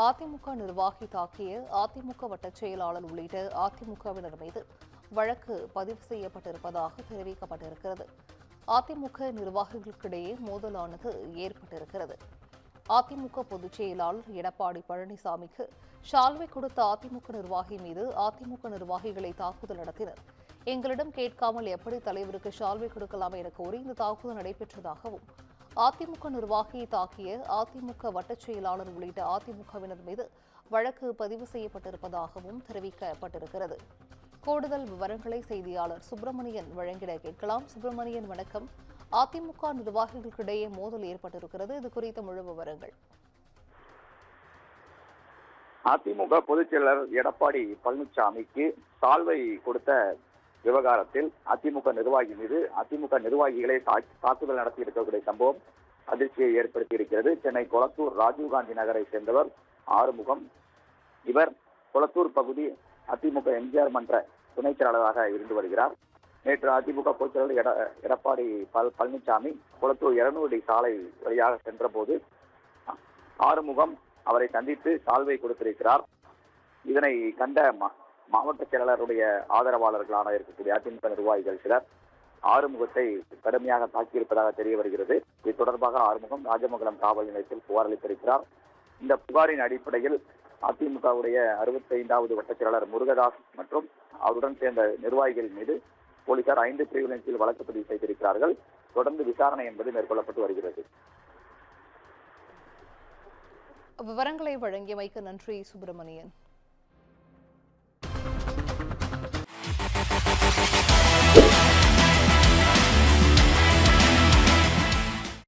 அதிமுக நிர்வாகி தாக்கிய அதிமுக வட்டச் செயலாளர் உள்ளிட்ட அதிமுகவினர் மீது வழக்கு பதிவு செய்யப்பட்டிருப்பதாக தெரிவிக்கப்பட்டிருக்கிறது. அதிமுக நிர்வாகிகளுக்கிடையே மோதலானது ஏற்பட்டிருக்கிறது. அதிமுக பொதுச் செயலாளர் எடப்பாடி பழனிசாமிக்கு ஷால்வை கொடுத்த அதிமுக நிர்வாகி மீது அதிமுக நிர்வாகிகளை தாக்குதல் நடத்தினர். எங்களிடம் கேட்காமல் எப்படி தலைவருக்கு ஷால்வை கொடுக்கலாம் என கோரி இந்த தாக்குதல் நடைபெற்றதாகவும், அதிமுக நிர்வாகியை தாக்கிய அதிமுக வட்டச் செயலாளர் உள்ளிட்ட அதிமுகவினர் மீது வழக்கு பதிவு செய்யப்பட்டிருப்பதாகவும் தெரிவிக்கப்பட்டிருக்கிறது. கூடுதல் விவரங்களை செய்தியாளர் சுப்பிரமணியன் வழங்கிட கேட்கலாம். சுப்பிரமணியன், வணக்கம். அதிமுக நிர்வாகிகளுக்கிடையே மோதல் ஏற்பட்டிருக்கிறது. இது குறித்த முழு விவரங்கள். அதிமுக பொதுச் செயலாளர் எடப்பாடி பழனிசாமிக்கு சால்வை கொடுத்த விவகாரத்தில் அதிமுக நிர்வாகி மீது அதிமுக நிர்வாகிகளை தாக்குதல் நடத்தி இருக்கக்கூடிய சம்பவம் அதிர்ச்சியை ஏற்படுத்தி இருக்கிறது. சென்னை கொளத்தூர் ராஜீவ்காந்தி நகரை சேர்ந்தவர் ஆறுமுகம். இவர் கொளத்தூர் பகுதி அதிமுக எம்ஜிஆர் மன்ற துணைச் செயலாளராக இருந்து வருகிறார். நேற்று அதிமுக பொதுச் செயலாளர் எடப்பாடி பழனிசாமி கொளத்தூர் 200 அடி சாலை வழியாக சென்ற போது ஆறுமுகம் அவரை சந்தித்து சால்வை கொடுத்திருக்கிறார். இதனை கண்ட மாவட்ட செயலாளருடைய ஆதரவாளர்களான இருக்கக்கூடிய அதிமுக நிர்வாகிகள் சிலர் ஆறுமுகத்தை கடுமையாக தாக்கியிருப்பதாக தெரிய வருகிறது. இது தொடர்பாக ஆறுமுகம் ராஜமங்கலம் காவல் நிலையத்தில் புகார் அளித்திருக்கிறார். இந்த புகாரின் அடிப்படையில் அதிமுகவுடைய 65வது வட்ட செயலாளர் முருகதாஸ் மற்றும் அவருடன் சேர்ந்த நிர்வாகிகள் மீது போலீசார் 5 பிரிவுகளின் கீழ் வழக்கு பதிவு செய்திருக்கிறார்கள். தொடர்ந்து விசாரணை என்பது மேற்கொள்ளப்பட்டு வருகிறது. விவரங்களை வழங்கியமைக்கு நன்றி சுப்பிரமணியன்.